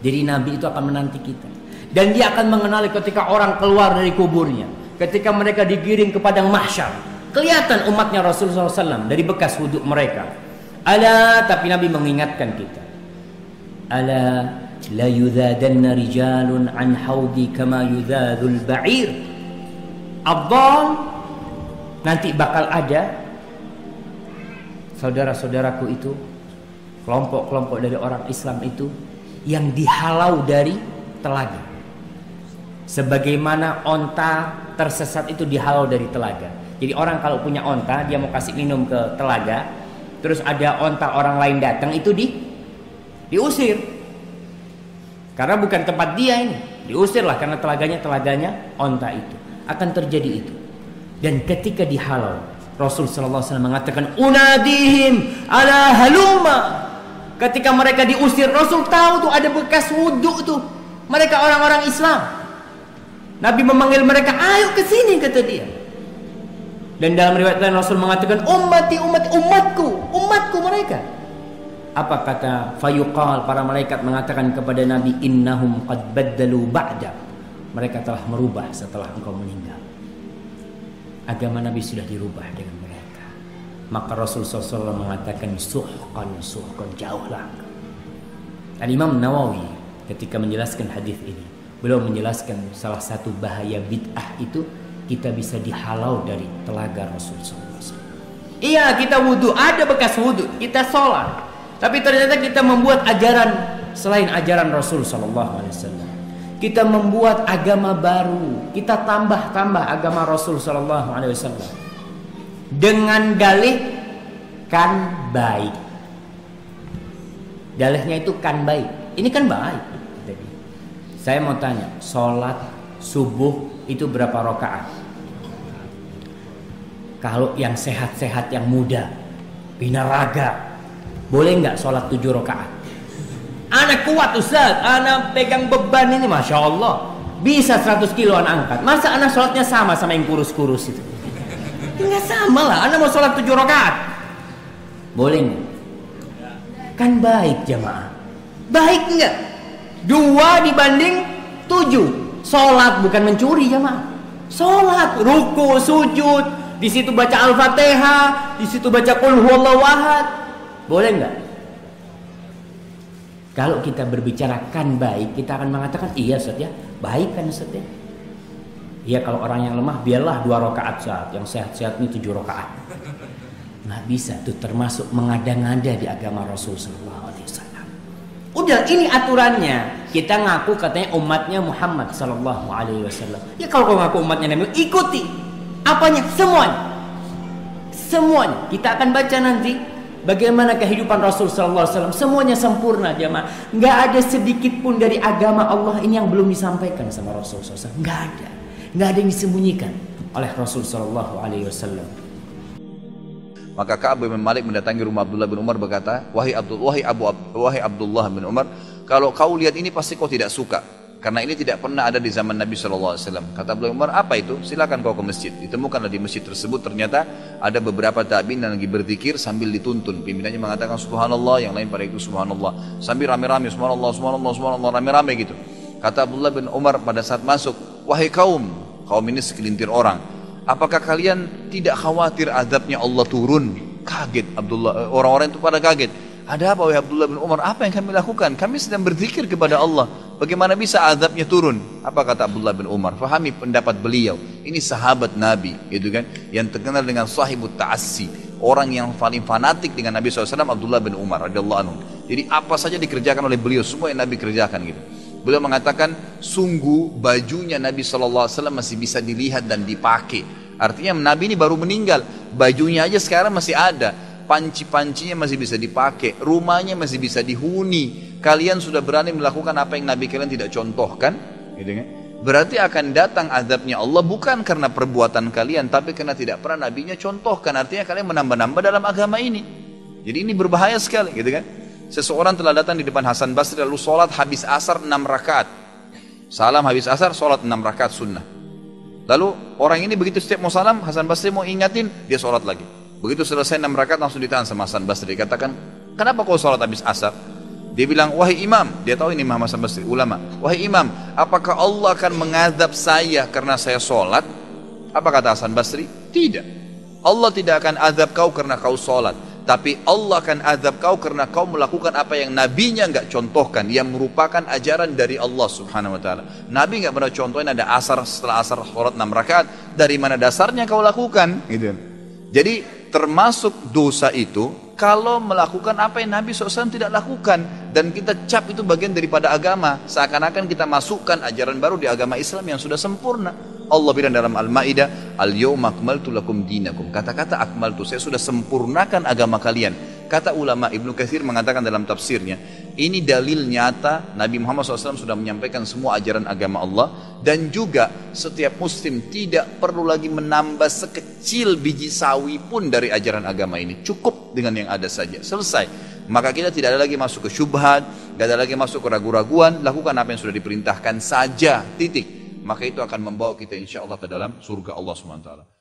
Jadi Nabi itu akan menanti kita. Dan dia akan mengenali ketika orang keluar dari kuburnya, ketika mereka digiring ke padang mahsyar, kelihatan umatnya Rasulullah SAW dari bekas wudhu mereka. Ala, tapi Nabi mengingatkan kita. Ala la yudhadanna rijalun an haudi kama yudhadul ba'ir. Abdal, nanti bakal ada saudara-saudaraku itu, kelompok-kelompok dari orang Islam itu yang dihalau dari telaga. Sebagaimana onta tersesat itu dihalau dari telaga. Jadi orang kalau punya onta, dia mau kasih minum ke telaga, terus ada onta orang lain datang, itu diusir. Karena bukan tempat dia ini. Diusirlah karena telaganya onta itu. Akan terjadi itu. Dan ketika dihalau, Rasul sallallahu alaihi wasallam mengatakan, "Unadihim ala haluma." Ketika mereka diusir, Rasul tahu tuh ada bekas wudhu tuh. Mereka orang-orang Islam. Nabi memanggil mereka, "Ayo ke sini," kata dia. Dan dalam riwayat lain Rasul mengatakan, umatku mereka. Apa kata fayuqal, para malaikat mengatakan kepada Nabi, "Innahum qad baddalu ba'da." Mereka telah merubah setelah engkau meninggal. Agama Nabi sudah dirubah dengan mereka. Maka Rasul SAW mengatakan, suhqan, jauhlah. Al-Imam Nawawi ketika menjelaskan hadis ini, beliau menjelaskan salah satu bahaya bid'ah itu, kita bisa dihalau dari telaga Rasul SAW. Iya, kita wudhu, ada bekas wudhu, kita sholat, tapi ternyata kita membuat ajaran selain ajaran Rasul SAW. Kita membuat agama baru, kita tambah agama Rasul SAW dengan dalih kan baik. Dalihnya itu kan baik. Ini kan baik. Saya mau tanya, sholat subuh itu berapa rakaat? Kalau yang sehat-sehat, yang muda, binaraga, boleh nggak sholat 7 rakaat? Anak kuat Ustaz, anak pegang beban ini, Masya Allah, bisa 100 kiloan angkat. Masa anak sholatnya sama yang kurus-kurus itu? Nggak sama lah, anak mau sholat 7 rakaat. Boleh nggak? Kan baik jamaah. Baik nggak? 2 dibanding 7. Sholat bukan mencuri jamaah. Sholat, ruku, sujud, di situ baca Al-Fatihah, di situ baca Qul huwallahu ahad. Boleh nggak? Kalau kita berbicara kan baik, kita akan mengatakan iya Ustaz ya, baik kan Ustaz ya. Iya, kalau orang yang lemah biarlah 2 rakaat saat, yang sehat-sehat ini 7 rakaat. Nggak bisa, itu termasuk mengada-ngada di agama Rasul sallallahu alaihi wasallam. Udah, ini aturannya. Kita ngaku katanya umatnya Muhammad sallallahu alaihi wasallam. Ya kalau kau ngaku umatnya Nabi, ikuti. Apanya? Semuanya. Kita akan baca nanti bagaimana kehidupan Rasul sallallahu alaihi wasallam. Semuanya sempurna jemaah. Nggak ada sedikit pun dari agama Allah ini yang belum disampaikan sama Rasul sallallahu alaihi wasallam. Nggak ada yang disembunyikan oleh Rasul sallallahu alaihi wasallam. Maka Ka'ab bin Malik mendatangi rumah Abdullah bin Umar, berkata, wahai Abdullah bin Umar, kalau kau lihat ini pasti kau tidak suka, karena ini tidak pernah ada di zaman Nabi SAW. Kata Abdullah bin Umar, apa itu? Silakan kau ke masjid. Ditemukanlah di masjid tersebut ternyata ada beberapa tabi'in yang lagi berzikir sambil dituntun. Pimpinannya mengatakan subhanallah, yang lain pada itu subhanallah, sambil rame-rame subhanallah rame-rame gitu. Kata Abdullah bin Umar pada saat masuk, wahai kaum ini segelintir orang, apakah kalian tidak khawatir azabnya Allah turun? Kaget Abdullah, orang-orang itu pada kaget. Ada apa wahai Abdullah bin Umar? Apa yang kami lakukan? Kami sedang berzikir kepada Allah. Bagaimana bisa azabnya turun? Apa kata Abdullah bin Umar? Fahami pendapat beliau. Ini sahabat Nabi, gitu kan? Yang terkenal dengan sahibut ta'assi, orang yang paling fanatik dengan Nabi SAW, Abdullah bin Umar radhiyallahu anhu. Jadi apa saja dikerjakan oleh beliau, semua yang Nabi kerjakan gitu. Beliau mengatakan, sungguh bajunya Nabi SAW masih bisa dilihat dan dipakai. Artinya Nabi ini baru meninggal, bajunya aja sekarang masih ada, panci-pancinya masih bisa dipakai, rumahnya masih bisa dihuni. Kalian sudah berani melakukan apa yang Nabi kalian tidak contohkan, gitu kan? Berarti akan datang azabnya Allah bukan karena perbuatan kalian, tapi karena tidak pernah Nabinya contohkan. Artinya kalian menambah-nambah dalam agama ini. Jadi ini berbahaya sekali, gitu kan? Seseorang telah datang di depan Hasan Basri lalu sholat habis asar 6 rakaat. Salam habis asar, sholat 6 rakaat sunnah. Lalu orang ini begitu setiap mau salam, Hasan Basri mau ingatin, dia sholat lagi. Begitu selesai 6 rakaat langsung ditahan sama Hasan Basri. Katakan, kenapa kau sholat habis asar? Dia bilang, wahai imam, dia tahu ini Imam Hasan Basri, ulama. Wahai imam, apakah Allah akan mengadab saya karena saya sholat? Apa kata Hasan Basri? Tidak. Allah tidak akan azab kau karena kau sholat. Tapi Allah akan azab kau karena kau melakukan apa yang nabinya nggak contohkan, yang merupakan ajaran dari Allah subhanahu wa ta'ala. Nabi nggak pernah contohin ada asar, setelah asar sholat 6 rakaat. Dari mana dasarnya kau lakukan? Gitu. Jadi termasuk dosa itu kalau melakukan apa yang Nabi SAW tidak lakukan, dan kita cap itu bagian daripada agama, seakan-akan kita masukkan ajaran baru di agama Islam yang sudah sempurna. Allah bilang dalam Al-Ma'idah, Al-yawma akmaltu lakum dinakum. Kata-kata akmaltu, saya sudah sempurnakan agama kalian. Kata ulama, Ibnu Katsir mengatakan dalam tafsirnya, ini dalil nyata Nabi Muhammad SAW sudah menyampaikan semua ajaran agama Allah, dan juga setiap muslim tidak perlu lagi menambah sekecil biji sawi pun dari ajaran agama ini. Cukup dengan yang ada saja, selesai. Maka kita tidak ada lagi masuk ke syubhat, tidak ada lagi masuk ke ragu-raguan, lakukan apa yang sudah diperintahkan saja, titik. Maka itu akan membawa kita insya Allah ke dalam surga Allah SWT.